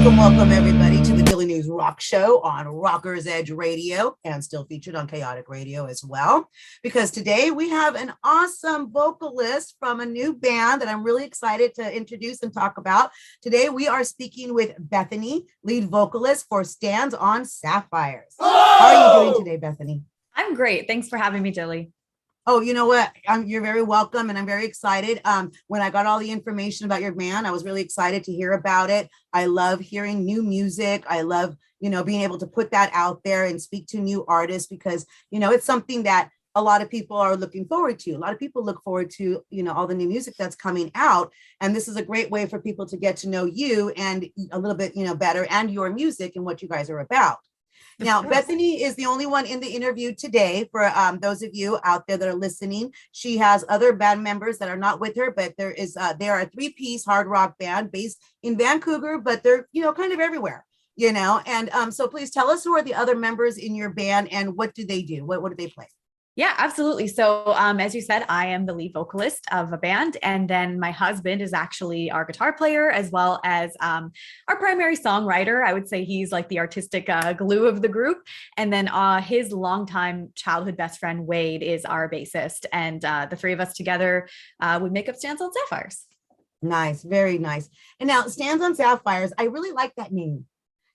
Welcome everybody to the Daily News Rock Show on Rockers Edge Radio and still featured on Chaotic Radio as well. Because today we have an awesome vocalist from a new band that I'm really excited to introduce and talk about. Today we are speaking with Bethany, lead vocalist for Stands on Sapphires. How are you doing today, Bethany? I'm great. Thanks for having me, Dilly. Oh, you know what? You're very welcome, and I'm very excited. When I got all the information about your band, I was really excited to hear about it. I love hearing new music. I love, being able to put that out there and speak to new artists because, it's something that a lot of people are looking forward to. A lot of people look forward to, all the new music that's coming out. And this is a great way for people to get to know you and a little bit, better and your music and what you guys are about. Now, Bethany is the only one in the interview today for those of you out there that are listening. She has other band members that are not with her, but they are a three-piece hard rock band based in Vancouver, but they're, kind of everywhere, And so please tell us who are the other members in your band and what do they do? What do they play? Yeah, absolutely. So as you said, I am the lead vocalist of a band. And then my husband is actually our guitar player, as well as our primary songwriter. I would say he's like the artistic glue of the group. And then his longtime childhood best friend, Wade, is our bassist. And the three of us together would make up Stands on Sapphires. Nice. Very nice. And now Stands on Sapphires, I really like that name,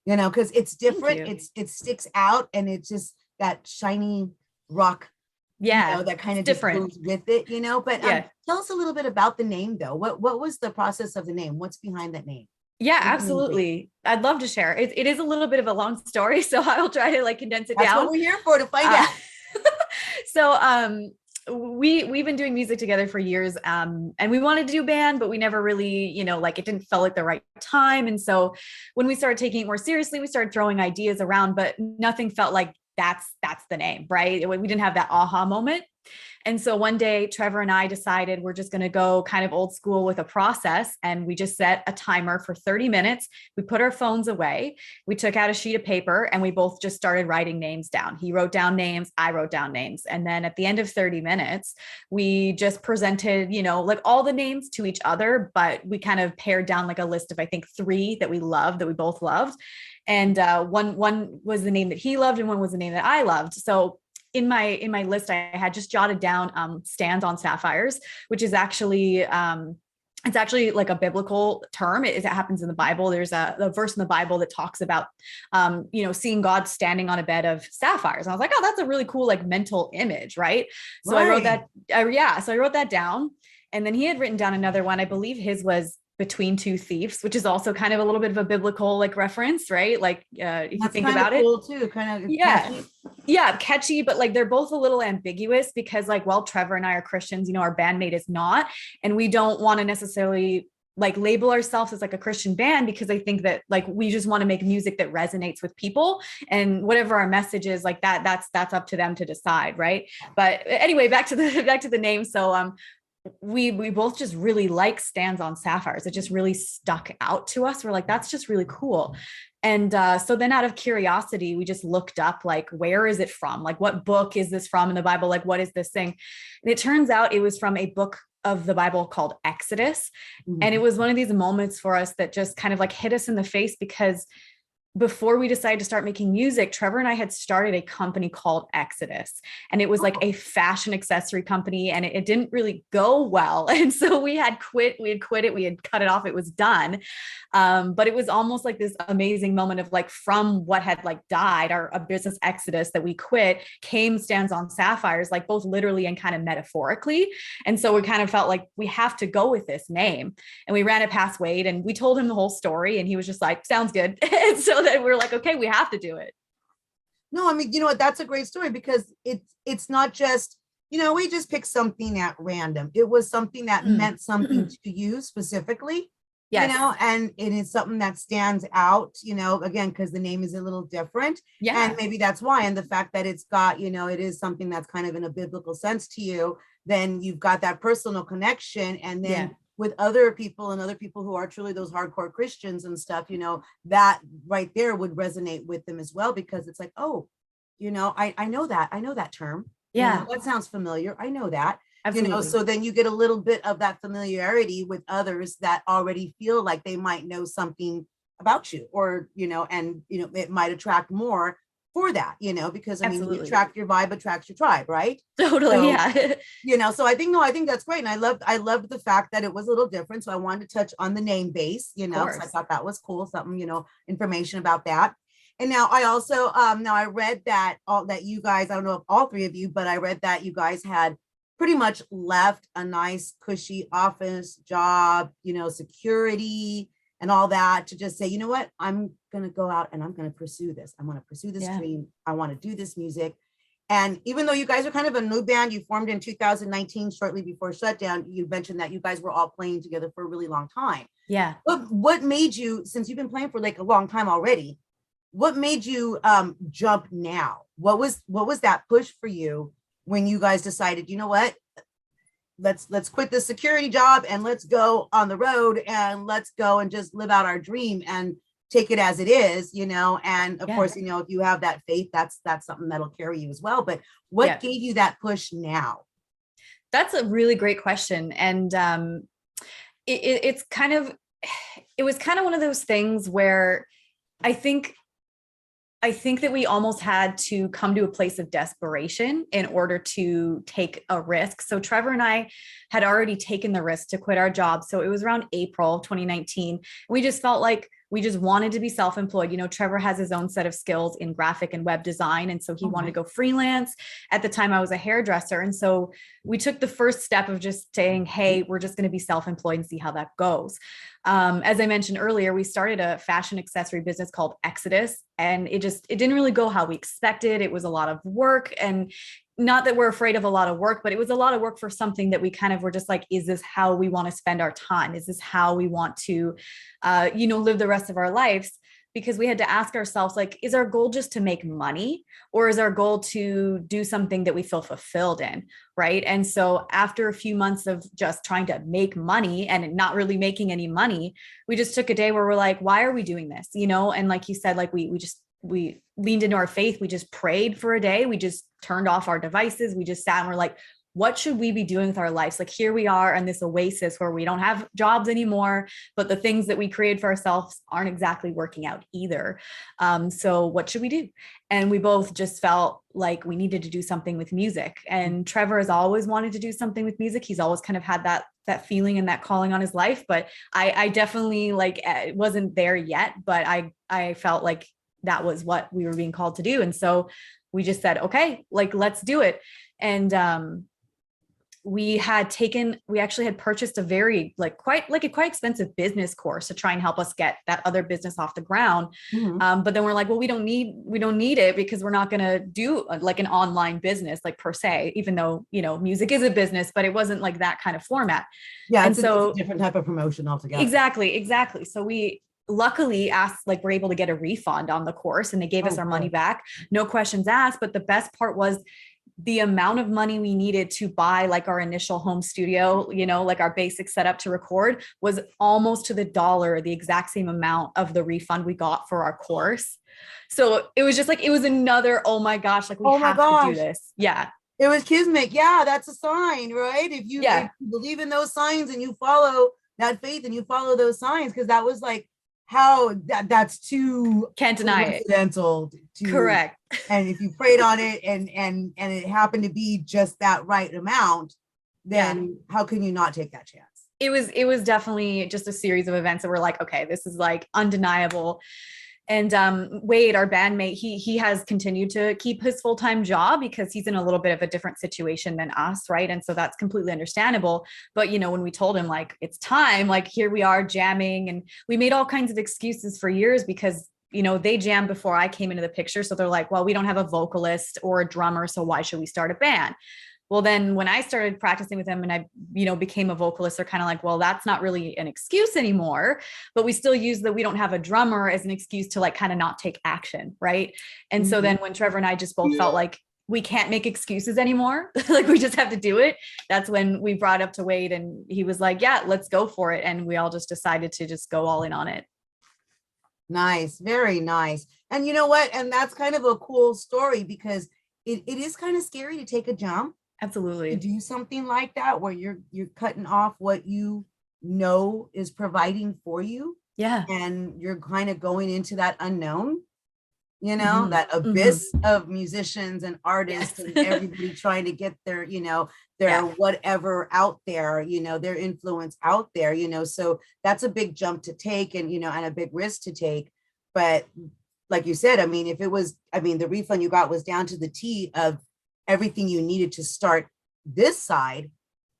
because it's different. It sticks out and it's just that shiny rock. Yeah, that kind of different goes with it, but tell us a little bit about the name though. What was the process of the name? What's behind that name? Yeah, absolutely. I'd love to share. It is a little bit of a long story, so I'll try to condense it down. That's what we're here for, to find out. So we've been doing music together for years, and we wanted to do band, but we never really, it didn't feel like the right time. And so when we started taking it more seriously, we started throwing ideas around, but nothing felt like that's the name, right? We didn't have that aha moment. And so one day, Trevor and I decided we're just going to go kind of old school with a process. And we just set a timer for 30 minutes. We put our phones away. We took out a sheet of paper and we both just started writing names down. He wrote down names. I wrote down names. And then at the end of 30 minutes, we just presented, all the names to each other, but we kind of pared down a list of, I think, 3 that we loved, that we both loved. And one was the name that he loved and one was the name that I loved. So in my list, I had just jotted down Stands on Sapphires, which is actually it's actually like a biblical term. It happens in the Bible. There's a verse in the Bible that talks about seeing God standing on a bed of sapphires. And I was like, oh, that's a really cool mental image, right? So I wrote that. So I wrote that down. And then he had written down another one. I believe his was Between Two Thieves, which is also kind of a little bit of a biblical reference, right? If you think about it, cool too, kind of catchy, but they're both a little ambiguous because Trevor and I are Christians, our bandmate is not, and we don't want to necessarily label ourselves as a Christian band because I think that we just want to make music that resonates with people, and whatever our message is that's up to them to decide, right? But anyway, back to the name. So we both just really like Stands on Sapphires. It just really stuck out to us. We're like, that's just really cool. And so then out of curiosity, we just looked up, where is it from? What book is this from in the Bible? What is this thing? And it turns out it was from a book of the Bible called Exodus. Mm-hmm. And it was one of these moments for us that just kind of hit us in the face because before we decided to start making music, Trevor and I had started a company called Exodus, and it was a fashion accessory company, and it didn't really go well. And so we had quit it. We had cut it off. It was done. But it was almost this amazing moment of from what had died, a business exodus that we quit, came Stands on Sapphires, both literally and kind of metaphorically. And so we kind of felt we have to go with this name, and we ran it past Wade and we told him the whole story, and he was just sounds good. And so that we're okay, we have to do it. No, I mean, you know what? That's a great story because it's not just, we just picked something at random. It was something that meant something to you specifically, yes. And it is something that stands out, again, because the name is a little different. Yeah. And maybe that's why. And the fact that it's got, it is something that's kind of in a biblical sense to you, then you've got that personal connection. And then with other people and other people who are truly those hardcore Christians and stuff, that right there would resonate with them as well, because it's oh, I know that term. Yeah. That sounds familiar. I know that. Absolutely. So then you get a little bit of that familiarity with others that already feel like they might know something about you, or, and, it might attract more for that, because I mean, you Absolutely. attract your vibe, attracts your tribe, right? Totally. So, Yeah. so I think, no, I think that's great. And I loved the fact that it was a little different. So I wanted to touch on the name base, Of because I course. thought that was cool, something, information about that. And now I also, now I read that that you guys, I don't know if all three of you, but I read that you guys had pretty much left a nice cushy office job, security and all that, to just say, you know what, I'm going to go out and I'm going to pursue this. I want to pursue this Yeah. dream. I want to do this music. And even though you guys are kind of a new band, you formed in 2019, shortly before shutdown, you mentioned that you guys were all playing together for a really long time. Yeah. What made you, since you've been playing for like a long time already, what made you jump now? What was that push for you when you guys decided, you know what, let's quit the security job and let's go on the road and let's go and just live out our dream and take it as it is, and of course, if you have that faith, that's something that'll carry you as well. But what gave you that push now? That's a really great question. And it was kind of one of those things where I think that we almost had to come to a place of desperation in order to take a risk. So Trevor and I had already taken the risk to quit our job. So it was around April 2019. We just felt like we just wanted to be self-employed. Trevor has his own set of skills in graphic and web design. And so he wanted to go freelance. At the time I was a hairdresser. And so we took the first step of just saying, hey, we're just going to be self-employed and see how that goes. As I mentioned earlier, we started a fashion accessory business called Exodus, and it didn't really go how we expected. It was a lot of work, and not that we're afraid of a lot of work, but it was a lot of work for something that we kind of were just like, is this how we want to spend our time? Is this how we want to, live the rest of our lives? Because we had to ask ourselves, like, is our goal just to make money, or is our goal to do something that we feel fulfilled in? Right. And so after a few months of just trying to make money and not really making any money, we just took a day where we're like, why are we doing this? And like you said, like we leaned into our faith. We just prayed for a day. We just turned off our devices. We just sat and we're like, what should we be doing with our lives? Like, here we are in this oasis where we don't have jobs anymore, but the things that we created for ourselves aren't exactly working out either. So what should we do? And we both just felt like we needed to do something with music. And Trevor has always wanted to do something with music. He's always kind of had that feeling and that calling on his life. But I definitely it wasn't there yet, but I felt like that was what we were being called to do. And so we just said, okay, like, let's do it. And we actually had purchased a very quite expensive business course to try and help us get that other business off the ground. But then we're like, well, we don't need it, because we're not going to do like an online business, like, per se, even though, music is a business, but it wasn't like that kind of format. Yeah. And it's a different type of promotion altogether. Exactly. So we luckily were able to get a refund on the course, and they gave us our money back. No questions asked. But the best part was the amount of money we needed to buy like our initial home studio, like our basic setup to record, was almost to the dollar, the exact same amount of the refund we got for our course. So it was just like, it was another, oh my gosh, like, we have to do this. Yeah. It was kismet. Yeah, that's a sign, right? If you believe in those signs and you follow that faith and you follow those signs, because that was like, how that's too can't deny coincidental it. Correct. And if you prayed on it and it happened to be just that right amount, then how can you not take that chance? It was definitely just a series of events that were like, okay, this is like undeniable. And Wade, our bandmate, he has continued to keep his full-time job because he's in a little bit of a different situation than us, right? And so that's completely understandable. But, when we told him, like, it's time, like, here we are jamming, and we made all kinds of excuses for years because, they jammed before I came into the picture. So they're like, well, we don't have a vocalist or a drummer, so why should we start a band? Well, then when I started practicing with him and I, became a vocalist, they're kind of like, well, that's not really an excuse anymore, but we still use that we don't have a drummer as an excuse to like kind of not take action. Right. And so then when Trevor and I just both felt like we can't make excuses anymore, like we just have to do it, that's when we brought up to Wade and he was like, yeah, let's go for it. And we all just decided to just go all in on it. Nice. Very nice. And you know what? And that's kind of a cool story because it is kind of scary to take a jump. Absolutely. To do something like that where you're cutting off what is providing for you. Yeah. and you're kind of going into that unknown, Hmm. that Hmm. abyss of musicians and artists Yes. and everybody trying to get their, their Yeah. whatever out there, their influence out there, so that's a big jump to take, and a big risk to take. But like you said, I mean, if it was, I mean, the refund you got was down to the T of everything you needed to start this side,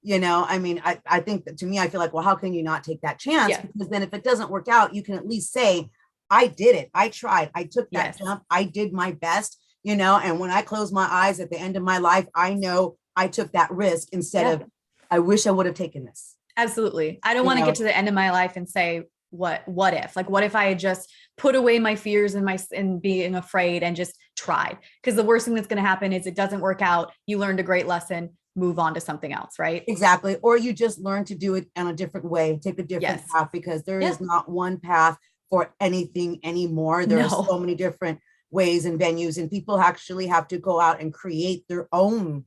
I mean, I think that, to me, I feel like, well, how can you not take that chance? Yeah. Because then if it doesn't work out, you can at least say, I did it. I tried. I took that Yes. jump. I did my best, and when I close my eyes at the end of my life, I know I took that risk instead Yeah. of, I wish I would have taken this. Absolutely. I don't You want to get know, to the end of my life and say, what if, like, what if I had just put away my fears and being afraid and just tried? Because the worst thing that's going to happen is it doesn't work out. You learned a great lesson, move on to something else. Right. exactly. Or you just learn to do it in a different way, take a different Yes. path, because there Yeah. is not one path for anything anymore. There are so No. many different ways and venues, and people actually have to go out and create their own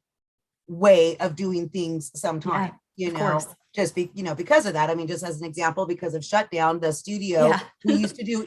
way of doing things Yeah. sometime, Of course. just because of that. I mean, just as an example, because of shutdown, the studio, Yeah. we used to do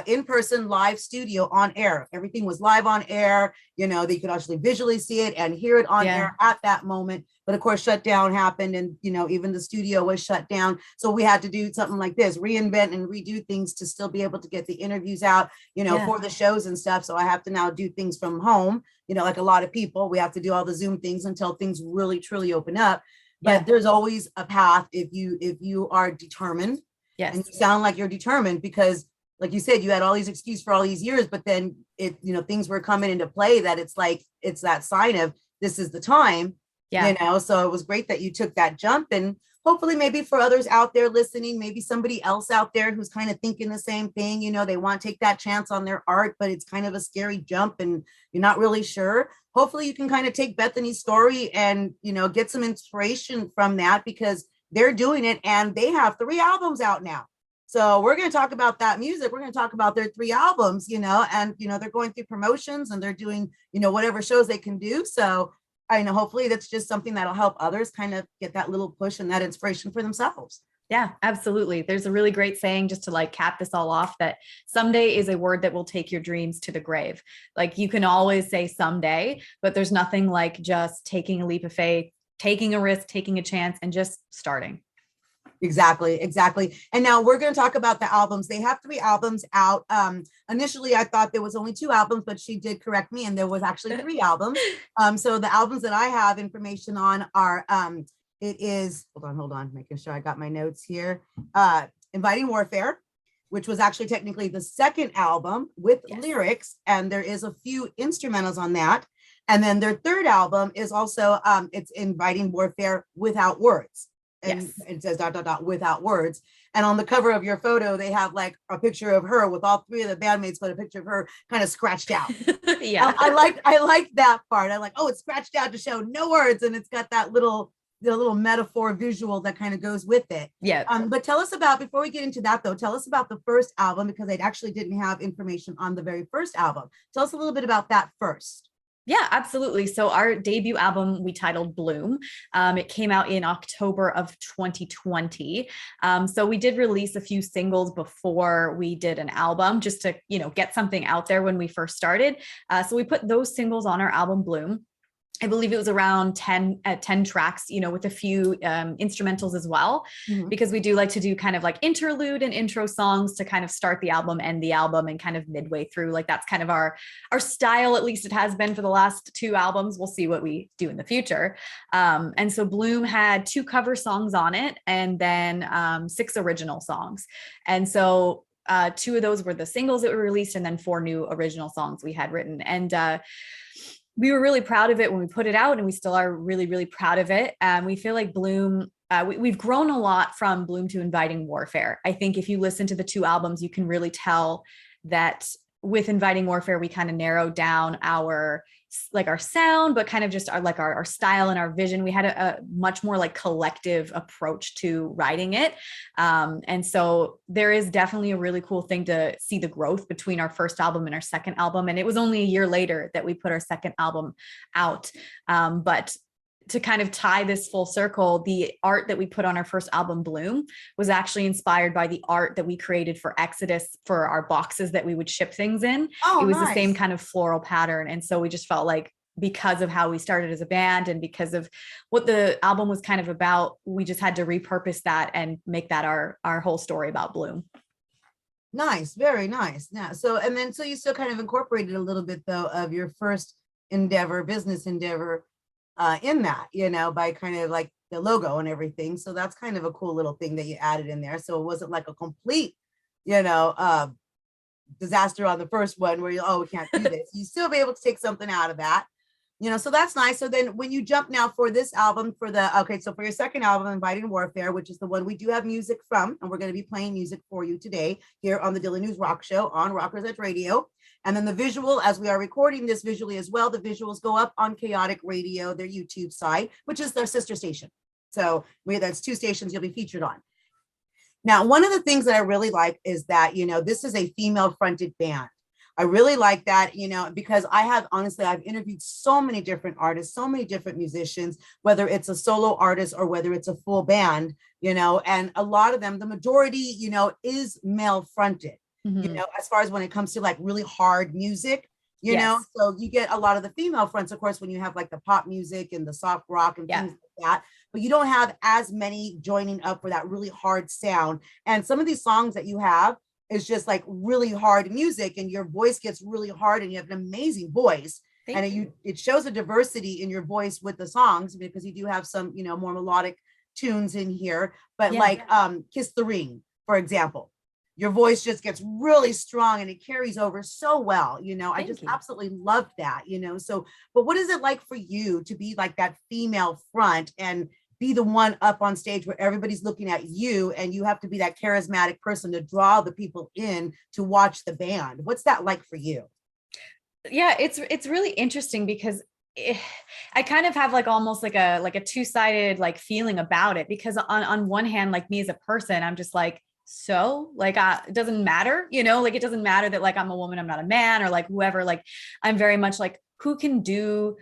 in-person live studio on air. Everything was live on air, that you could actually visually see it and hear it on Yeah. air at that moment. But of course, shutdown happened, and even the studio was shut down. So we had to do something like this, reinvent and redo things to still be able to get the interviews out, Yeah. for the shows and stuff. So I have to now do things from home, like a lot of people. We have to do all the Zoom things until things really truly open up. But Yeah. there's always a path if you are determined, and Yes. you sound like you're determined, because like you said, you had all these excuses for all these years, but then things were coming into play that it's like, it's that sign of, this is the time. Yeah. So it was great that you took that jump, and hopefully maybe for others out there listening, maybe somebody else out there who's kind of thinking the same thing, they want to take that chance on their art, but it's kind of a scary jump and you're not really sure. Hopefully you can kind of take Bethany's story and, get some inspiration from that, because they're doing it and they have 3 albums out now. So we're going to talk about that music. We're going to talk about their 3 albums, and, they're going through promotions and they're doing, whatever shows they can do. So I know hopefully that's just something that'll help others kind of get that little push and that inspiration for themselves. Yeah, absolutely. There's a really great saying, just to like cap this all off, that someday is a word that will take your dreams to the grave. Like, you can always say someday, but there's nothing like just taking a leap of faith, taking a risk, taking a chance, and just starting. Exactly. And now we're going to talk about the albums. They have 3 albums out. Initially I thought there was only 2 albums, but she did correct me, and there was actually 3 albums. So the albums that I have information on are, it is, hold on, making sure I got my notes here. Inviting Warfare, which was actually technically the 2nd album with lyrics, and there is a few instrumentals on that. And then their 3rd album is also, it's Inviting Warfare without words. And it says ... without words. And on the cover of your photo, they have like a picture of her with all 3 of the bandmates, but a picture of her kind of scratched out. Yeah. I like that part. I like, oh, it's scratched out to show no words, and it's got that little metaphor visual that kind of goes with it. Yeah. But tell us about, before we get into that though, tell us about the 1st album, because I actually didn't have information on the very 1st album. Tell us a little bit about that first. Yeah, absolutely. So our debut album, we titled Bloom. It came out in October of 2020. So we did release a few singles before we did an album, just to, get something out there when we first started. So we put those singles on our album Bloom. I believe it was around 10 tracks, with a few instrumentals as well, because we do like to do kind of like interlude and intro songs to kind of start the album, end the album, and kind of midway through. Like, that's kind of our style. At least it has been for the last 2 albums. We'll see what we do in the future. And so Bloom had 2 cover songs on it, and then 6 original songs. And so 2 of those were the singles that were released, and then 4 new original songs we had written. And we were really proud of it when we put it out, and we still are really, really proud of it. We feel like Bloom, we've grown a lot from Bloom to Inviting Warfare. I think if you listen to the 2 albums, you can really tell that with Inviting Warfare, we kind of narrowed down our sound, but kind of just our style and our vision. We had a much more like collective approach to writing it. And so there is definitely a really cool thing to see the growth between our 1st album and our 2nd album. And it was only a year later that we put our 2nd album out. But to kind of tie this full circle, the art that we put on our first album, Bloom, was actually inspired by the art that we created for Exodus for our boxes that we would ship things in. Oh, It was the same nice. kind of floral pattern. And so we just felt like, because of how we started as a band and because of what the album was kind of about, we just had to repurpose that and make that our whole story about Bloom. Nice, very nice. Yeah. So, and then so you still kind of incorporated a little bit though of your first endeavor, business endeavor, in that, by kind of like the logo and everything. So that's kind of a cool little thing that you added in there. So it wasn't like a complete, disaster on the first one where we can't do this. You still be able to take something out of that. So that's nice. So then when you jump now for this album, so for your second album, Inviting Warfare, which is the one we do have music from, and we're going to be playing music for you today here on the Daily News Rock Show on Rockers Edge Radio. And then the visual, as we are recording this visually as well, the visuals go up on Chaotic Radio, their YouTube site, which is their sister station. So that's two stations you'll be featured on. Now, one of the things that I really like is that, this is a female fronted band. I really like that, because I've interviewed so many different artists, so many different musicians, whether it's a solo artist or whether it's a full band, and a lot of them, the majority, is male fronted, as far as when it comes to like really hard music, so you get a lot of the female fronts, of course, when you have like the pop music and the soft rock and things like that, but you don't have as many joining up for that really hard sound. And some of these songs that you have, it's just like really hard music and your voice gets really hard and you have an amazing voice. It shows a diversity in your voice with the songs because you do have some, more melodic tunes in here, but Kiss the Ring, for example, your voice just gets really strong and it carries over so well. I just absolutely love that, so, but what is it like for you to be like that female front and be the one up on stage where everybody's looking at you and you have to be that charismatic person to draw the people in to watch the band? What's that like for you? Yeah, it's really interesting because I kind of have like almost like a two-sided like feeling about it, because on one hand, like me as a person, I'm just like, so like it doesn't matter, like it doesn't matter that like I'm a woman, I'm not a man, or like whoever, like I'm very much like who can do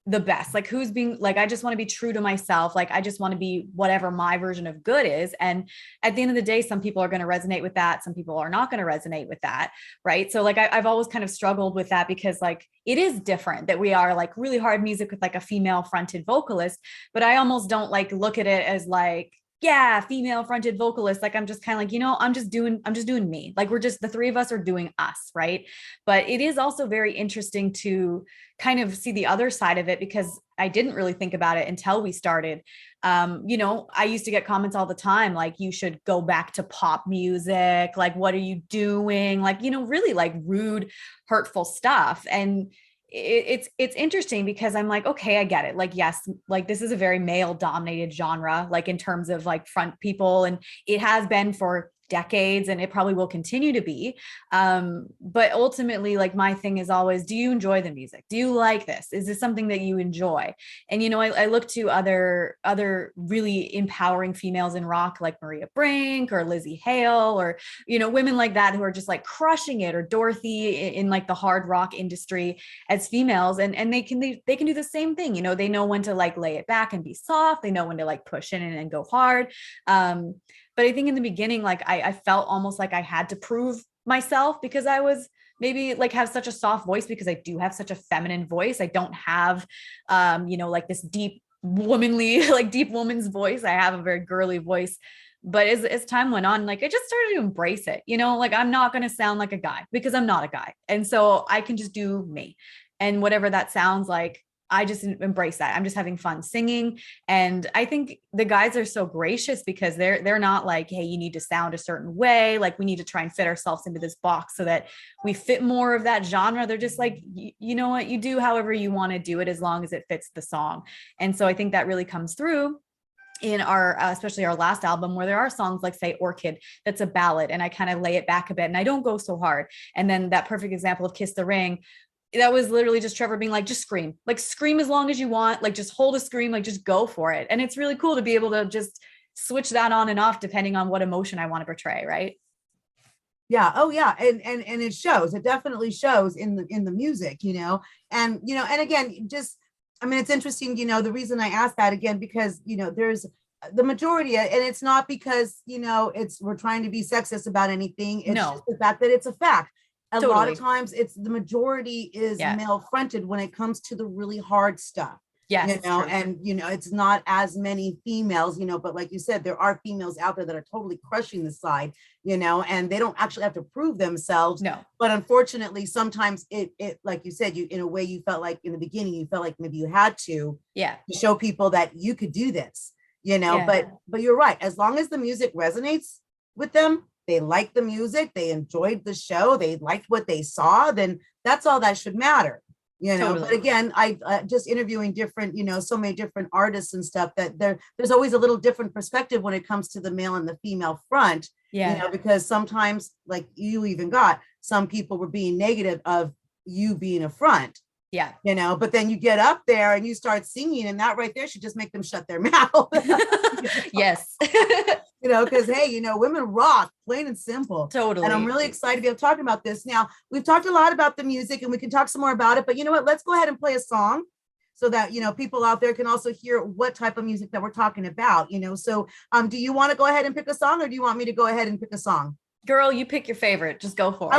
the best, like who's being like, I just want to be true to myself. Like, I just want to be whatever my version of good is. And at the end of the day, some people are going to resonate with that. Some people are not going to resonate with that. Right. So like, I've always kind of struggled with that because like, it is different that we are like really hard music with like a female fronted vocalist, but I almost don't like look at it as like, yeah, female fronted vocalist. Like, I'm just kind of like, I'm just doing me. Like, we're just, the three of us are doing us. Right. But it is also very interesting to kind of see the other side of it, because I didn't really think about it until we started. I used to get comments all the time, like, you should go back to pop music. Like, what are you doing? Like, really like rude, hurtful stuff. And it's interesting because I'm like, okay, I get it. Like, yes, like this is a very male dominated genre, like in terms of like front people. And it has been for decades and it probably will continue to be. But ultimately, like my thing is always, do you enjoy the music? Do you like this? Is this something that you enjoy? And, I look to other really empowering females in rock, like Maria Brink or Lizzie Hale, or, women like that who are just like crushing it, or Dorothy in like the hard rock industry as females. And they can do the same thing. They know when to like lay it back and be soft. They know when to like push in and go hard. But I think in the beginning, like I felt almost like I had to prove myself because I was maybe like have such a soft voice, because I do have such a feminine voice. I don't have, like this deep womanly, like deep woman's voice. I have a very girly voice. But as time went on, like I just started to embrace it, like I'm not going to sound like a guy because I'm not a guy. And so I can just do me, and whatever that sounds like, I just embrace that. I'm just having fun singing. And I think the guys are so gracious because they're not like, hey, you need to sound a certain way. Like, we need to try and fit ourselves into this box so that we fit more of that genre. They're just like, you know what, you do however you want to do it, as long as it fits the song. And so I think that really comes through in our, especially our last album, where there are songs like, say, Orchid, that's a ballad, and I kind of lay it back a bit and I don't go so hard. And then that perfect example of Kiss the Ring, that was literally just Trevor being like, just scream as long as you want, like just hold a scream, like just go for it. And it's really cool to be able to just switch that on and off depending on what emotion I want to portray. Right. Yeah. Oh yeah. And it shows, it definitely shows in the music, and again, just I mean, it's interesting, the reason I asked that again, because, there's the majority, and it's not because, we're trying to be sexist about anything. It's No. just the fact that it's a fact. A lot Totally. of times it's the majority is Yeah. male fronted when it comes to the really hard stuff. Yes, it's true. And it's not as many females, but like you said, there are females out there that are totally crushing the side, and they don't actually have to prove themselves. No. But unfortunately, sometimes it like you said, you in a way you felt like in the beginning, you felt like maybe you had to show people that you could do this, but you're right. As long as the music resonates with them, they like the music, they enjoyed the show, they liked what they saw, then that's all that should matter. Totally. But again, I just interviewing different, so many different artists and stuff, that there's always a little different perspective when it comes to the male and the female front, because sometimes, like you even got, some people were being negative of you being a front. Yeah. But then you get up there and you start singing, and that right there should just make them shut their mouth. Yes. Because hey, women rock, plain and simple. Totally. And I'm really excited to be able to talk about this. Now, we've talked a lot about the music, and we can talk some more about it, but you know what? Let's go ahead and play a song so that, people out there can also hear what type of music that we're talking about, So do you want to go ahead and pick a song, or do you want me to go ahead and pick a song? Girl, you pick your favorite. Just go for it.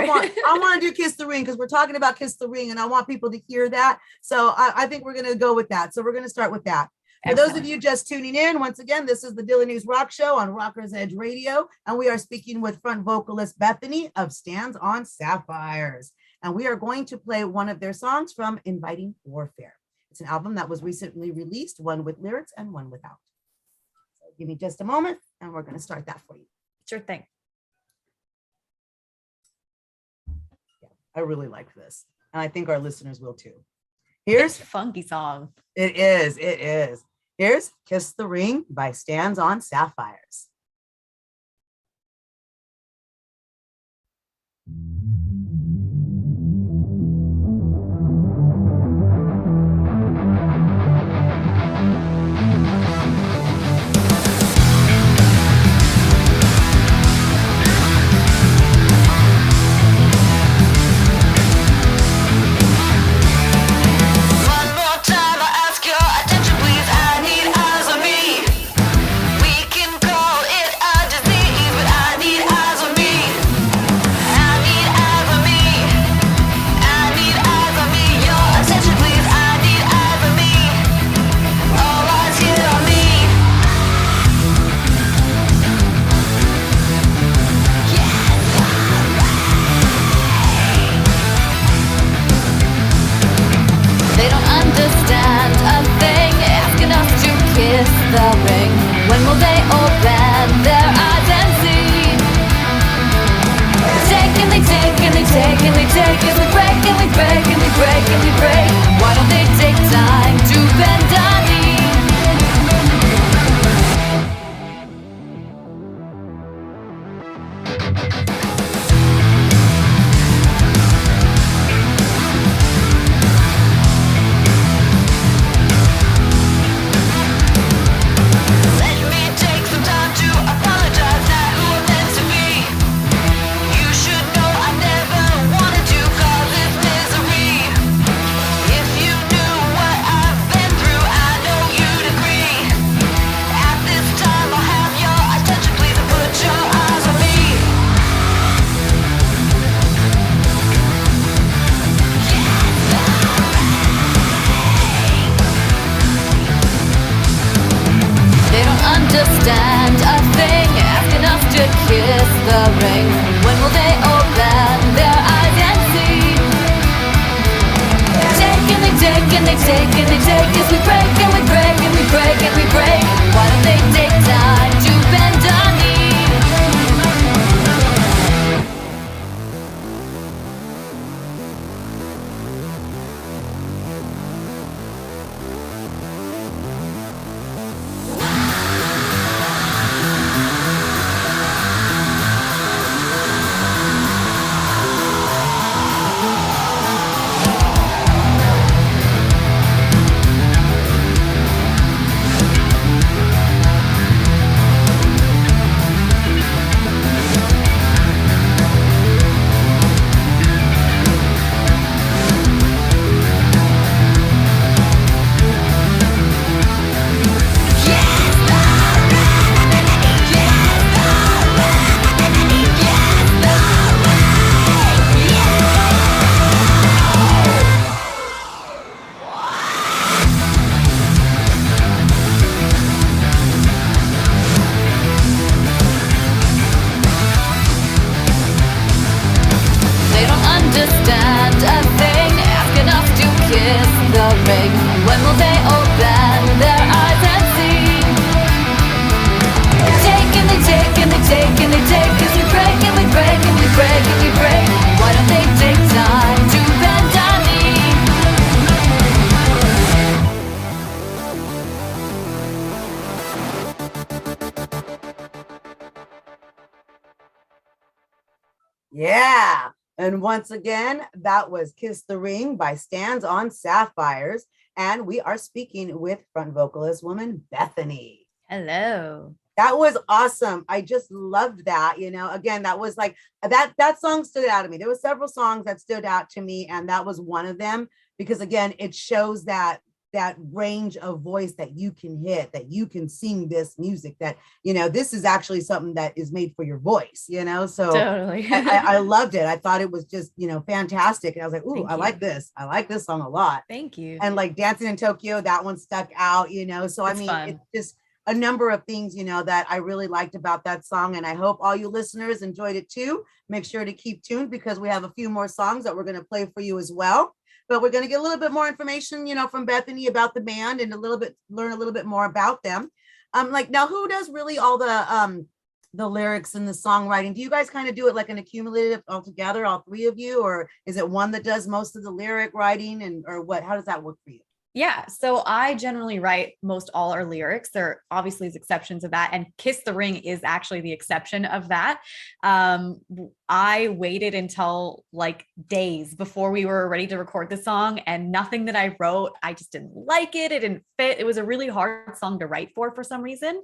I want to do Kiss the Ring, because we're talking about Kiss the Ring, and I want people to hear that. So I think we're going to go with that. So we're going to start with that. For those of you just tuning in, once again, this is the Dilla News Rock Show on Rockers Edge Radio, and we are speaking with front vocalist Bethany of Stands on Sapphires. And we are going to play one of their songs from Inviting Warfare. It's an album that was recently released, one with lyrics and one without. So give me just a moment, and we're going to start that for you. Sure thing. Yeah, I really like this, and I think our listeners will too. Here's a funky song. It is. Here's Kiss the Ring by Stands on Sapphires. Yeah. And once again, that was Kiss the Ring by Stands on Sapphires. And we are speaking with front vocalist woman Bethany. Hello. That was awesome. I just loved that. Again, that was like that song stood out to me. There were several songs that stood out to me, and that was one of them because again, it shows that range of voice that you can hit, that you can sing this music, that this is actually something that is made for your voice, so Totally. I loved it. I thought it was just fantastic, and I was like, ooh, Thank I you. like this. I like this song a lot. Thank you. And like Dancing in Tokyo, that one stuck out, so I It's mean, it's fun. just a number of things that I really liked about that song, and I hope all you listeners enjoyed it too. Make sure to keep tuned because we have a few more songs that we're going to play for you as well. But we're going to get a little bit more information from Bethany about the band and learn a little bit more about them. Like, now, who does really all the lyrics and the songwriting? Do you guys kind of do it like an accumulative all together, all three of you, or is it one that does most of the lyric writing, and or what? How does that work for you? Yeah. So I generally write most all our lyrics. There obviously is exceptions of that. And Kiss the Ring is actually the exception of that. I waited until like days before we were ready to record the song, and nothing that I wrote, I just didn't like it. It didn't fit. It was a really hard song to write for some reason.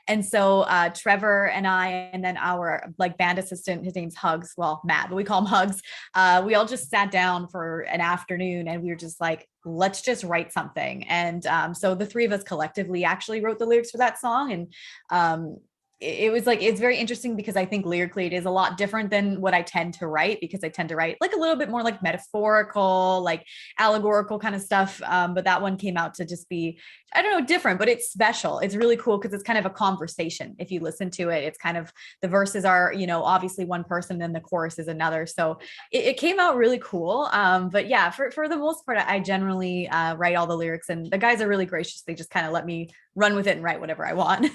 And so Trevor and I, and then our like band assistant, his name's Hugs. Well, Matt, but we call him Hugs. We all just sat down for an afternoon and we were just like, let's just write something. And so the three of us collectively actually wrote the lyrics for that song. And it was like, it's very interesting because I think lyrically it is a lot different than what I tend to write, because I tend to write like a little bit more like metaphorical, like allegorical kind of stuff. But that one came out to just be, I don't know, different, but it's special. It's really cool because it's kind of a conversation. If you listen to it, it's kind of, the verses are, obviously one person, then the chorus is another. So it came out really cool. But yeah, for the most part, I generally write all the lyrics, and the guys are really gracious. They just kind of let me run with it and write whatever I want.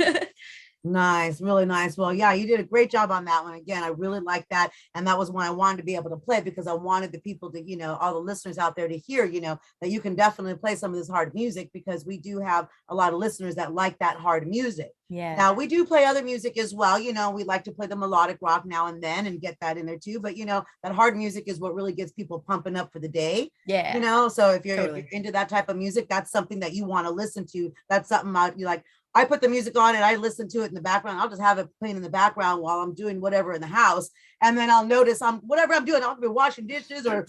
Nice, really nice. Well, yeah, you did a great job on that one. Again, I really like that. And that was one I wanted to be able to play because I wanted the people to, all the listeners out there to hear, that you can definitely play some of this hard music, because we do have a lot of listeners that like that hard music. Yeah. Now, we do play other music as well. We like to play the melodic rock now and then and get that in there too. But, that hard music is what really gets people pumping up for the day. Yeah. So if you're, Totally. if you're into that type of music, that's something that you want to listen to. That's something you like. I put the music on and I listen to it in the background. I'll just have it playing in the background while I'm doing whatever in the house. And then I'll notice whatever I'm doing, I'll be washing dishes or,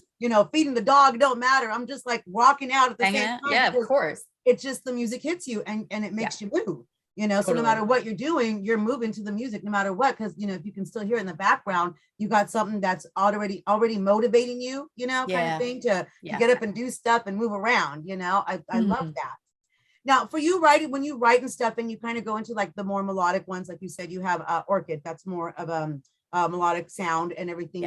feeding the dog. It don't matter. I'm just like rocking out at the same time. Yeah, of course. It's just the music hits you and it makes you move, Totally. So no matter what you're doing, you're moving to the music no matter what. Cause if you can still hear it in the background, you got something that's already motivating you, kind of thing to get up and do stuff and move around. I love that. Now, for you when you write and stuff, and you kind of go into like the more melodic ones, like you said, you have Orchid, that's more of a melodic sound and everything.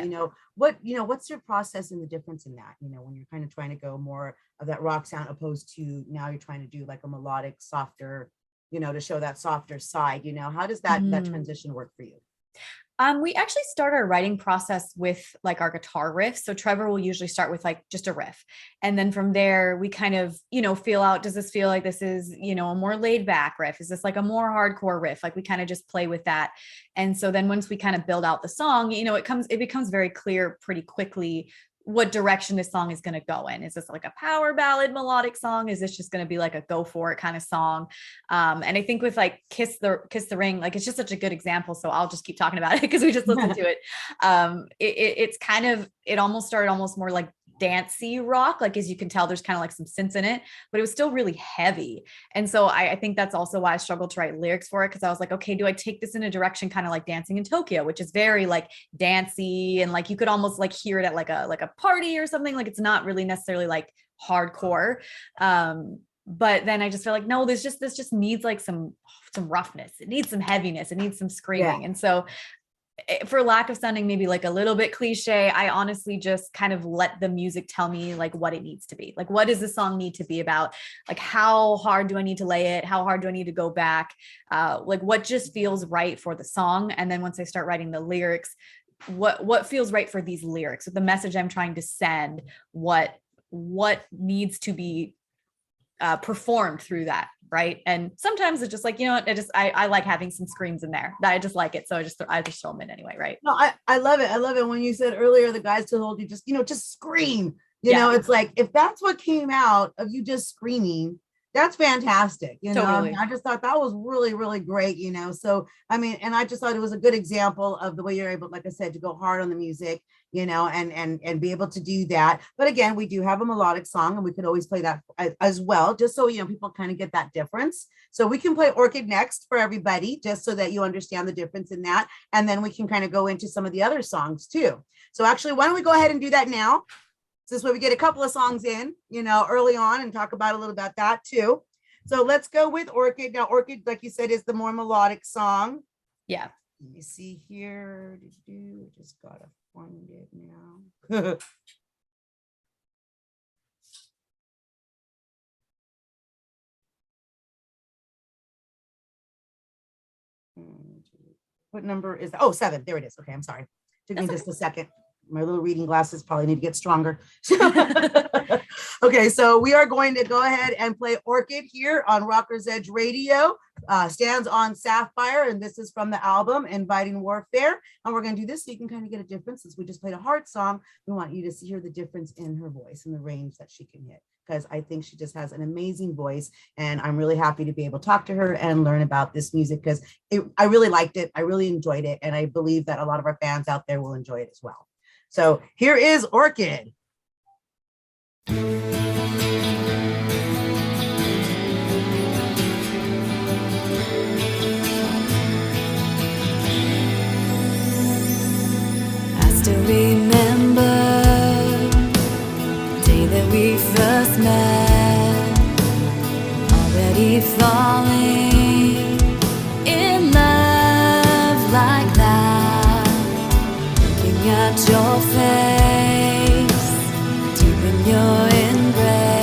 What's your process and the difference in that? When you're kind of trying to go more of that rock sound opposed to now you're trying to do like a melodic, softer, to show that softer side. How does that transition work for you? We actually start our writing process with like our guitar riff. So Trevor will usually start with like just a riff. And then from there, we kind of, feel out, does this feel like this is, a more laid back riff? Is this like a more hardcore riff? Like we kind of just play with that. And so then once we kind of build out the song, it becomes very clear pretty quickly what direction this song is going to go in. Is this like a power ballad melodic song? Is this just going to be like a go for it kind of song? And I think with like Kiss the Ring, like it's just such a good example. So I'll just keep talking about it because we just listened to it. It's kind of, it almost started almost more like dancey rock, like as you can tell there's kind of like some synths in it, but it was still really heavy. And so I think that's also why I struggled to write lyrics for it, because I was like, okay, do I take this in a direction kind of like Dancing in Tokyo, which is very like dancey and like you could almost like hear it at like a party or something, like it's not really necessarily like hardcore. But then I just feel like, no, this just needs like some roughness. It needs some heaviness. It needs some screaming. And so for lack of sounding maybe like a little bit cliche, I honestly just kind of let the music tell me like what it needs to be. Like, what does the song need to be about? Like, how hard do I need to lay it? How hard do I need to go back? Like what just feels right for the song. And then once I start writing the lyrics, what feels right for these lyrics, with the message I'm trying to send, what needs to be performed through that. Right. And sometimes it's just like, you know what, I like having some screams in there that I just like it. So I just throw them in anyway. Right. No, I love it. I love it. When you said earlier, the guys told you just, just scream, it's like, if that's what came out of you just screaming, that's fantastic. Totally. I just thought that was really, really great, so, I mean, and I just thought it was a good example of the way you're able, like I said, to go hard on the music, and be able to do that. But again, we do have a melodic song and we could always play that as well, just so, people kind of get that difference. So we can play Orchid next for everybody, just so that you understand the difference in that. And then we can kind of go into some of the other songs too. So actually, why don't we go ahead and do that now? This way we get a couple of songs in, early on, and talk about a little about that too. So let's go with Orchid. Now, Orchid, like you said, is the more melodic song. Yeah. Let me see here. Just gotta find it now. What number is that? Oh, 7. There it is. Okay, I'm sorry. Took me just a second. My little reading glasses probably need to get stronger. Okay, so we are going to go ahead and play Orchid here on Rocker's Edge Radio. Stands on Sapphire, and this is from the album Inviting Warfare. And we're going to do this so you can kind of get a difference. Since we just played a hard song, we want you to hear the difference in her voice and the range that she can hit, because I think she just has an amazing voice, and I'm really happy to be able to talk to her and learn about this music, because I really liked it. I really enjoyed it, and I believe that a lot of our fans out there will enjoy it as well. So here is Orchid. I still remember the day that we first met, already falling in love like that, looking at your face, deep in your embrace.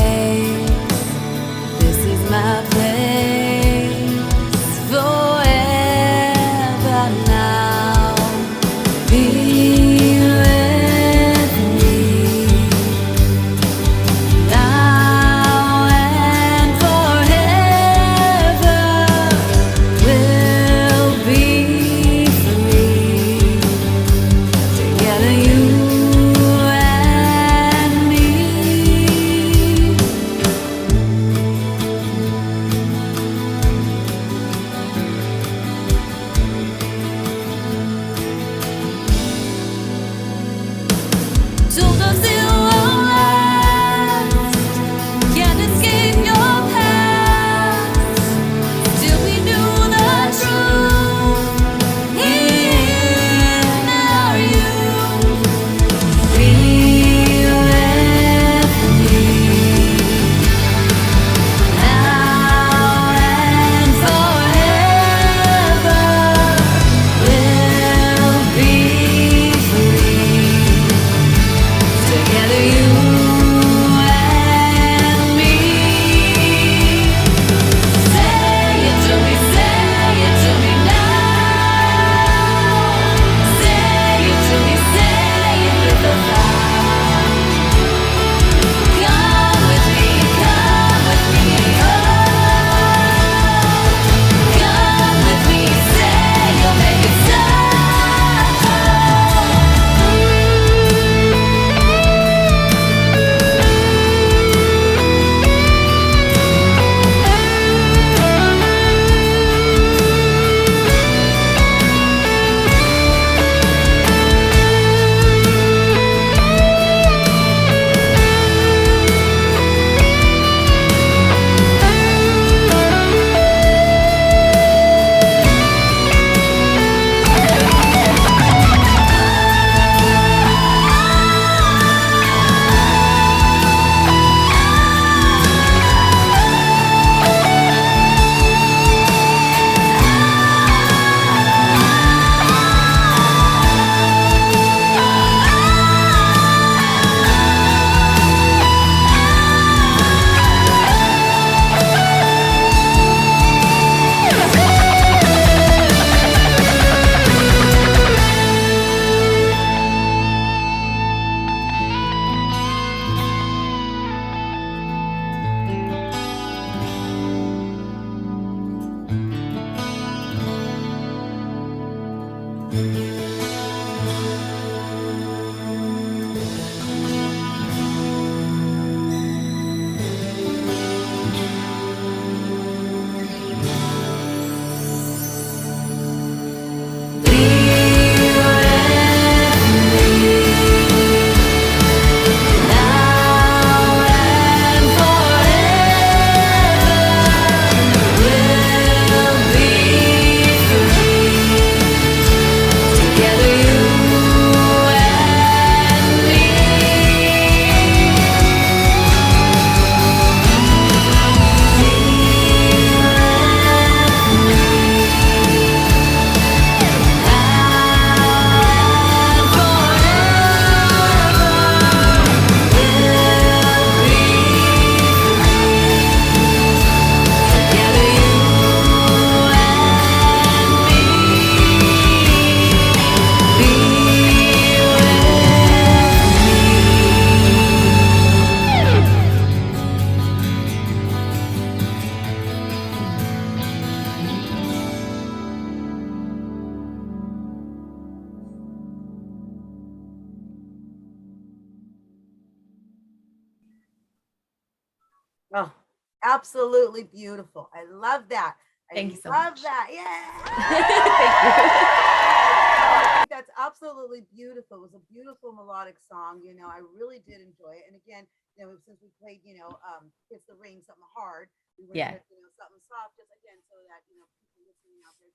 Oh, absolutely beautiful. I love that. Thank you so love much. that. Yeah. Thank you. That's absolutely beautiful. It was a beautiful melodic song. I really did enjoy it. And again, since we played, It's the Ring, something hard, we were Yeah. something soft, just again, so that, people listening out there,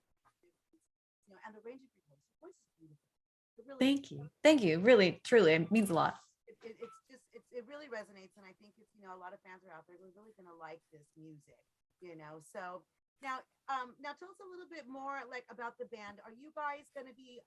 and the range of your voice is beautiful. It really Thank you. Thank you. Really, truly, it means a lot. it really resonates, and I think it's a lot of fans are out there who are really going to like this music. So now tell us a little bit more like about the band. Are you guys going to be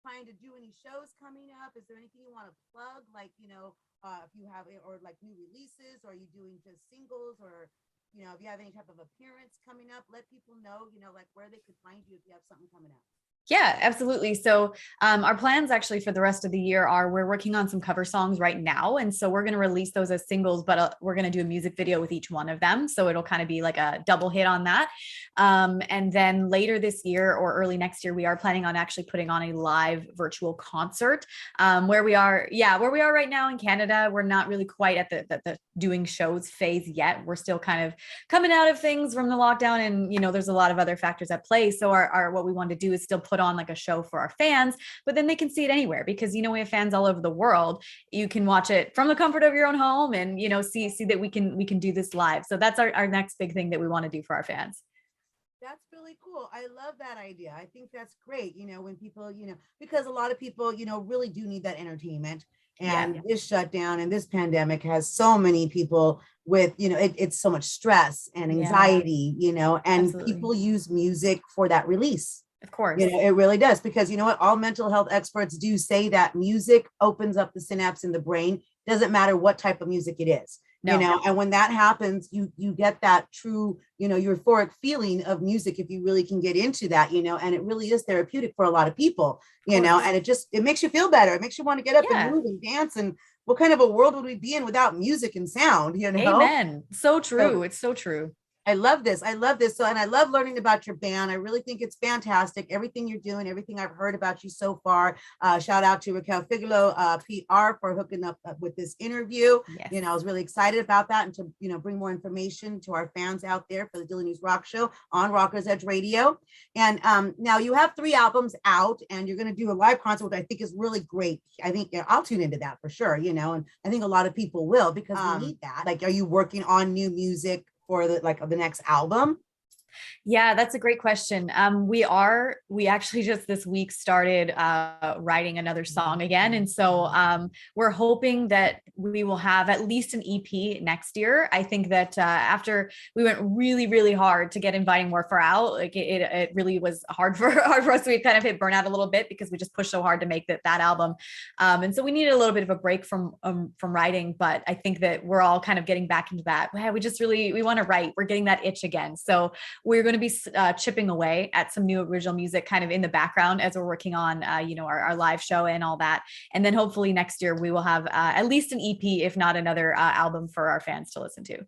planning to do any shows coming up? Is there anything you want to plug, like if you have, or like new releases, or are you doing just singles, or if you have any type of appearance coming up, let people know like where they could find you if you have something coming up. Yeah, absolutely. So our plans actually for the rest of the year are we're working on some cover songs right now. And so we're going to release those as singles, but we're going to do a music video with each one of them. So it'll kind of be like a double hit on that. And then later this year or early next year, we are planning on actually putting on a live virtual concert where we are right now in Canada. We're not really quite at the doing shows phase yet. We're still kind of coming out of things from the lockdown, and there's a lot of other factors at play. So our what we want to do is still put on like a show for our fans, but then they can see it anywhere because we have fans all over the world. You can watch it from the comfort of your own home and see that we can do this live. So that's our next big thing that we want to do for our fans. That's really cool. I love that idea. I think that's great. When people, because a lot of people, really do need that entertainment. And this shutdown and this pandemic has so many people with, it's so much stress and anxiety, and Absolutely. people use music for that release. Of course. It really does, because what, all mental health experts do say that music opens up the synapse in the brain. Doesn't matter what type of music it is. No. And when that happens, you get that true, euphoric feeling of music if you really can get into that, and it really is therapeutic for a lot of people, and it makes you feel better. It makes you want to get up and move and dance. And what kind of a world would we be in without music and sound, Amen. So true. It's so true. I love this. So, and I love learning about your band. I really think it's fantastic. Everything you're doing, everything I've heard about you so far. Shout out to Raquel Figueroa, PR, for hooking up with this interview. Yes. I was really excited about that, and to, bring more information to our fans out there for the Daily News Rock Show on Rockers Edge Radio. And now you have 3 albums out, and you're going to do a live concert, which I think is really great. I think I'll tune into that for sure, and I think a lot of people will, because we need that. Like, are you working on new music for the next album? Yeah, that's a great question. We actually just this week started writing another song again. And so we're hoping that we will have at least an EP next year. I think that after we went really, really hard to get Inviting More Far out, like it really was hard for us. We kind of hit burnout a little bit because we just pushed so hard to make that album. And so we needed a little bit of a break from writing, but I think that we're all kind of getting back into that. We want to write. We're getting that itch again. So we're going to be chipping away at some new original music kind of in the background as we're working on, our live show and all that. And then hopefully next year we will have at least an EP, if not another album for our fans to listen to.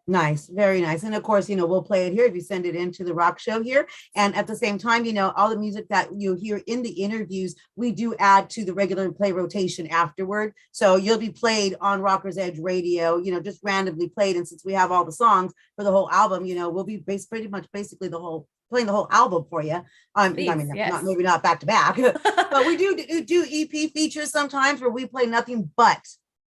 Nice, very nice. And of course, we'll play it here if you send it into the rock show here. And at the same time, all the music that you hear in the interviews, we do add to the regular play rotation afterward. So you'll be played on Rockers Edge Radio, just randomly played. And since we have all the songs for the whole album, we'll be pretty much basically playing the whole album for you. Please, I mean, yes. maybe not back to back, but we do EP features sometimes where we play nothing but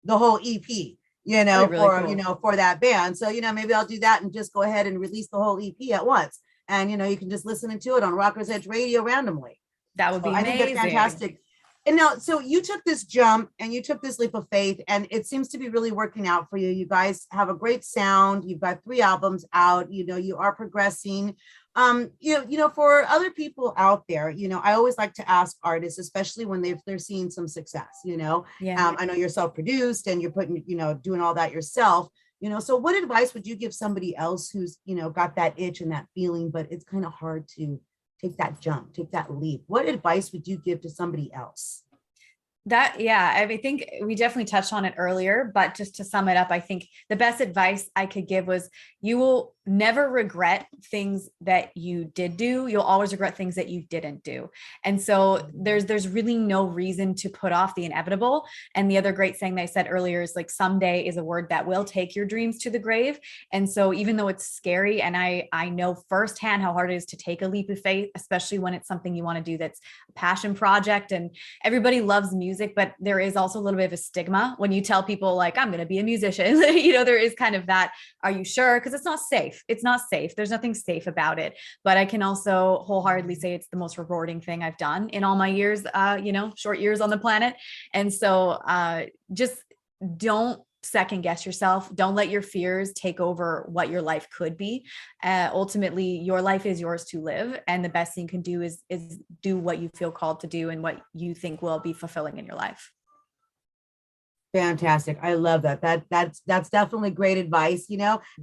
the whole EP. Really for, cool. for that band. So, maybe I'll do that and just go ahead and release the whole EP at once. And, you can just listen to it on Rockers Edge Radio randomly. That would be I amazing. think that's fantastic. And now, so you took this jump and you took this leap of faith, and it seems to be really working out for you. You guys have a great sound. You've got 3 albums out, you are progressing. For other people out there, I always like to ask artists, especially when they're seeing some success, Yeah. I know you're self-produced and you're putting, doing all that yourself, so what advice would you give somebody else who's, got that itch and that feeling, but it's kind of hard to take that jump, take that leap? What advice would you give to somebody else? I think we definitely touched on it earlier, but just to sum it up, I think the best advice I could give was you will never regret things that you did do. You'll always regret things that you didn't do. And so there's really no reason to put off the inevitable. And the other great thing that I said earlier is like, someday is a word that will take your dreams to the grave. And so even though it's scary, and I know firsthand how hard it is to take a leap of faith, especially when it's something you want to do that's a passion project, and everybody loves music, but there is also a little bit of a stigma when you tell people like, I'm going to be a musician, there is kind of that, are you sure? Because it's not safe. It's not safe. There's nothing safe about it. But I can also wholeheartedly say it's the most rewarding thing I've done in all my years, short years on the planet. And so just don't second guess yourself. Don't let your fears take over what your life could be. Ultimately, your life is yours to live. And the best thing you can do is do what you feel called to do and what you think will be fulfilling in your life. Fantastic. I love that. That's definitely great advice,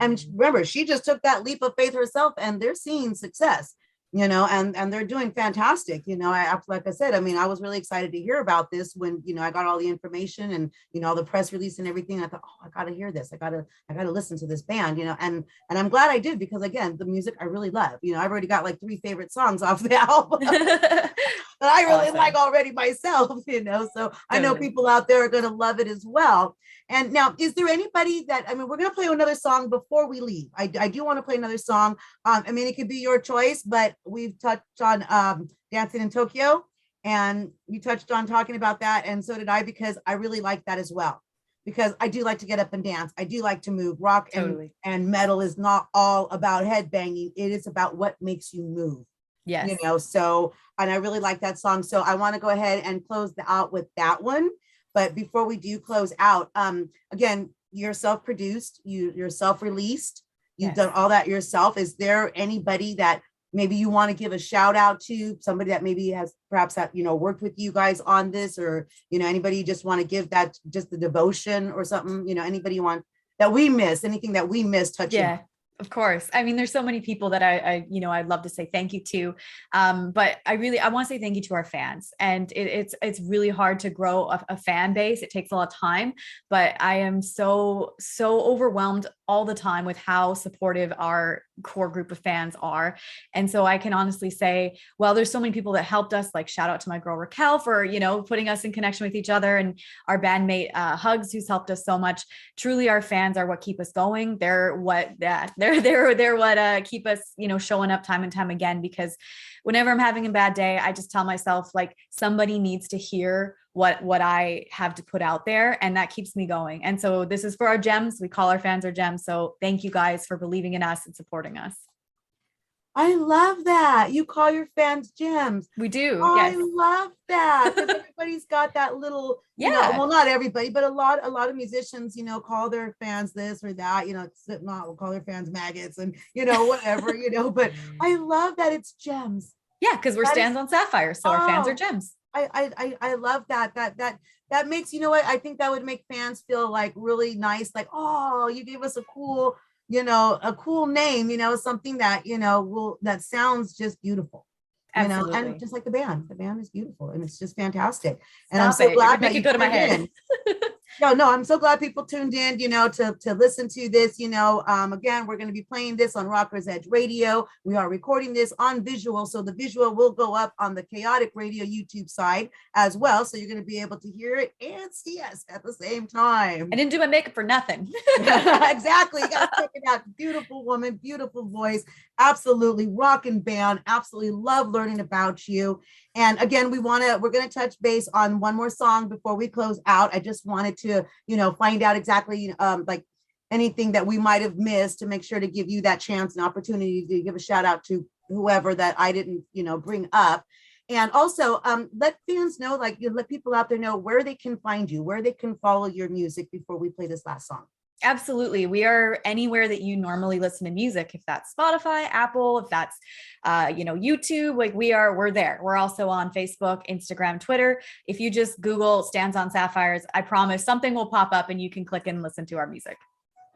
and remember, she just took that leap of faith herself and they're seeing success, and they're doing fantastic. Like I said, I was really excited to hear about this when, I got all the information and, all the press release and everything. I thought, oh, I got to hear this. I got to listen to this band, and I'm glad I did, because again, the music I really love, I've already got like 3 favorite songs off the album that I really like already myself, so totally. I know people out there are going to love it as well. And now, is there anybody that, we're going to play another song before we leave. I do want to play another song. It could be your choice, but we've touched on Dancing in Tokyo, and you touched on talking about that. And so did I, because I really like that as well, because I do like to get up and dance. I do like to move. Rock totally. and metal is not all about headbanging. It is about what makes you move. Yes. So, and I really like that song. So I want to go ahead and close out with that one. But before we do close out, again, you're self-produced, you're self-released, you've done all that yourself. Is there anybody that maybe you want to give a shout out to, somebody that maybe has perhaps worked with you guys on this, or, anybody you just want to give that, just the devotion or something, anybody you want that we miss, anything that we miss touching? Yeah. Of course. There's so many people that I'd love to say thank you to. But I want to say thank you to our fans. And it's really hard to grow a fan base. It takes a lot of time, but I am so overwhelmed all the time with how supportive our core group of fans are. And so I can honestly say, well, there's so many people that helped us, like shout out to my girl Raquel for, putting us in connection with each other, and our bandmate Hugs, who's helped us so much. Truly, our fans are what keep us going. They're what keep us, showing up time and time again, because whenever I'm having a bad day, I just tell myself, like, somebody needs to hear what I have to put out there, and that keeps me going. And so this is for our gems. We call our fans our gems. So thank you guys for believing in us and supporting us. I love that. You call your fans gems. We do. I yes. love that. Because everybody's got that little, well, not everybody, but a lot of musicians, call their fans this or that, Slipknot will call their fans maggots and, whatever, but I love that it's gems. Yeah. Because we're stands on sapphires. So our fans are gems. I love that. That makes, I think that would make fans feel like really nice. Like, oh, you gave us a cool name, something that, that sounds just beautiful. Absolutely. And just like the band is beautiful and it's just fantastic. And Stop I'm so it. glad Make that it go to my head. No, I'm so glad people tuned in, to listen to this. Again, we're going to be playing this on Rockers Edge Radio. We are recording this on visual, so the visual will go up on the Chaotic Radio YouTube side as well. So you're going to be able to hear it and see us at the same time. I didn't do my makeup for nothing. Exactly. You got to check it out. Beautiful woman, beautiful voice, absolutely rocking band. Absolutely love learning about you. And again, we're going to touch base on one more song before we close out. I just wanted to, find out exactly like anything that we might have missed to make sure to give you that chance and opportunity to give a shout out to whoever that I didn't, bring up. And also let fans know, let people out there know where they can find you, where they can follow your music before we play this last song. Absolutely. We are anywhere that you normally listen to music. If that's Spotify, Apple, if that's, YouTube, we're there. We're also on Facebook, Instagram, Twitter. If you just Google Stands on Sapphires, I promise something will pop up and you can click and listen to our music.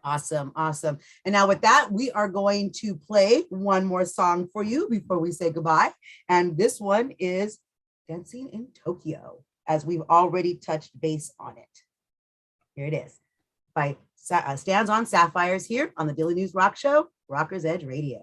Awesome. And now with that, we are going to play one more song for you before we say goodbye. And this one is Dancing in Tokyo, as we've already touched base on it. Here it is by Stands on Sapphires here on the Daily News Rock Show, Rockers Edge Radio.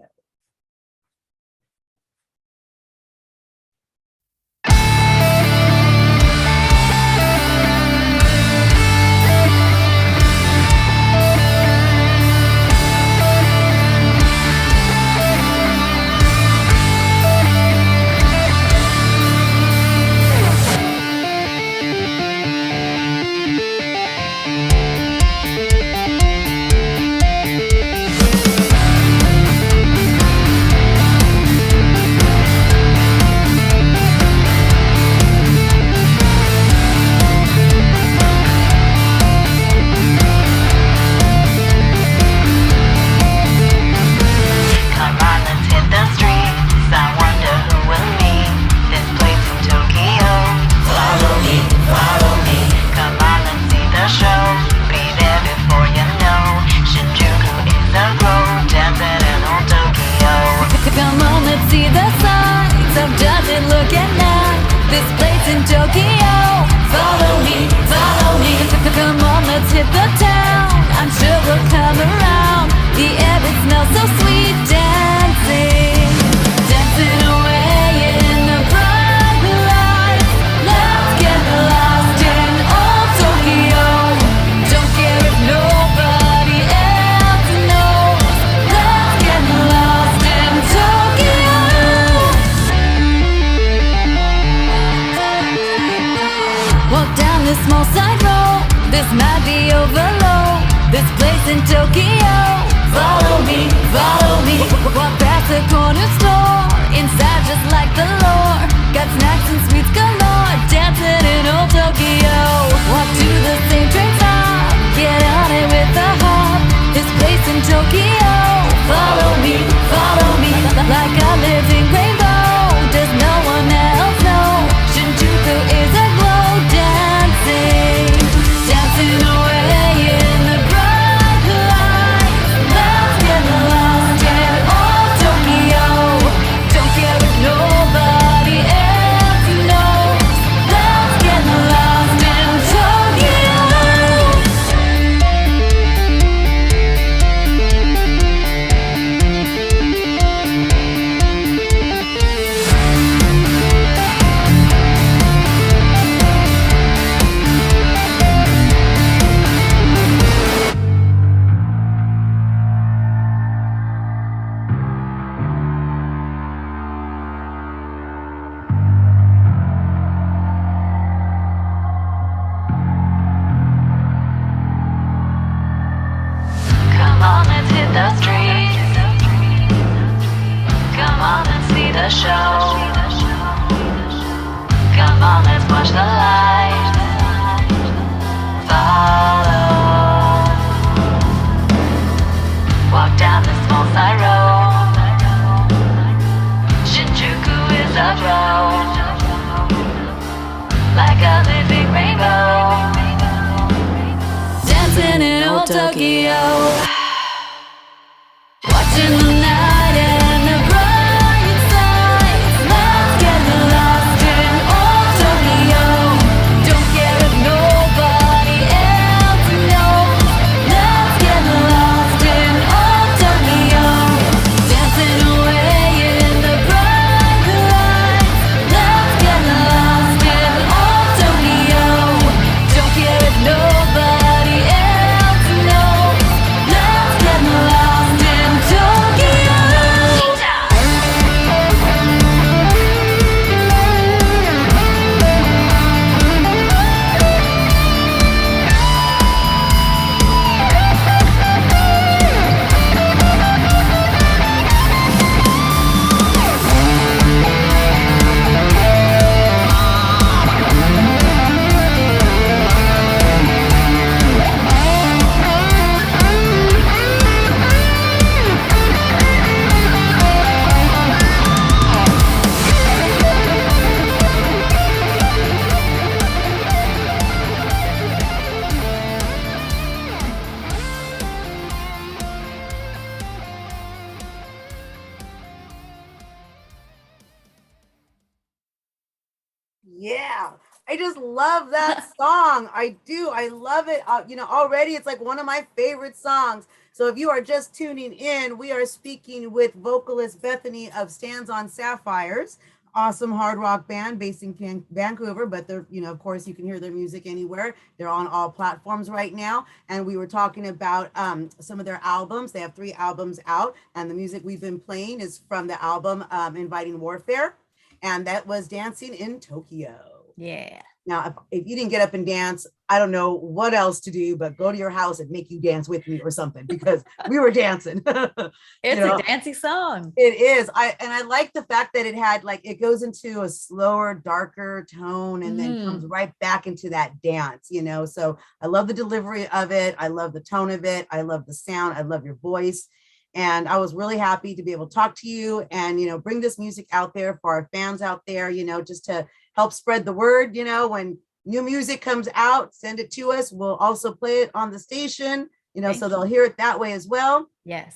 Yeah. I just love that song. I do. I love it. Already it's like one of my favorite songs. So if you are just tuning in, we are speaking with vocalist Bethany of Stands on Sapphires, awesome hard rock band based in Vancouver, but they're, of course you can hear their music anywhere. They're on all platforms right now. And we were talking about some of their albums. They have 3 albums out, and the music we've been playing is from the album Inviting Warfare. And that was Dancing in Tokyo. Yeah. Now, if you didn't get up and dance, I don't know what else to do, but go to your house and make you dance with me or something, because we were dancing. It's a dancey song. It is. I like the fact that it had it goes into a slower, darker tone and then comes right back into that dance, So I love the delivery of it. I love the tone of it. I love the sound. I love your voice. And I was really happy to be able to talk to you and, bring this music out there for our fans out there, just to help spread the word. When new music comes out, send it to us. We'll also play it on the station, so they'll hear it that way as well. Yes.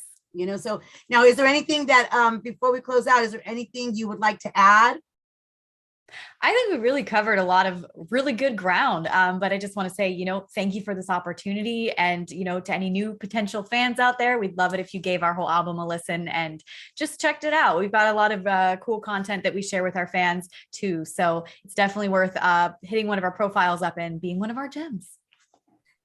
So now, is there anything that, before we close out, is there anything you would like to add? I think we really covered a lot of really good ground. But I just want to say, thank you for this opportunity. And, to any new potential fans out there, we'd love it if you gave our whole album a listen and just checked it out. We've got a lot of cool content that we share with our fans too. So it's definitely worth hitting one of our profiles up and being one of our gems.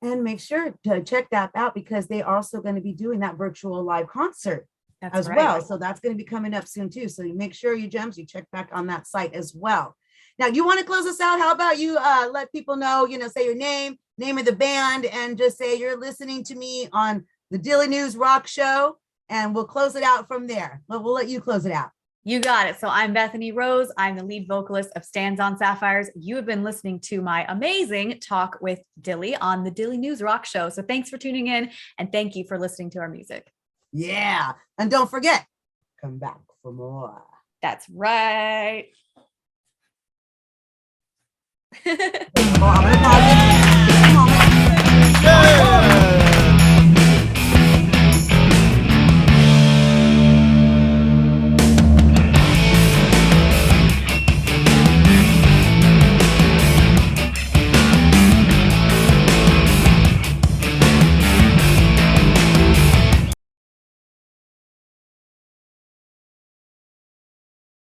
And make sure to check that out, because they are also going to be doing that virtual live concert as well. So that's going to be coming up soon too. So you make sure you check back on that site as well. Now, you want to close us out? How about you let people know, say your name of the band, and just say you're listening to me on the Dilly News Rock Show, and we'll close it out from there. We'll let you close it out. You got it. So I'm Bethany Rose. I'm the lead vocalist of Stands on Sapphires. You have been listening to my amazing talk with Dilly on the Dilly News Rock Show. So thanks for tuning in, and thank you for listening to our music. Yeah. And don't forget, come back for more. That's right. I'm gonna pause it.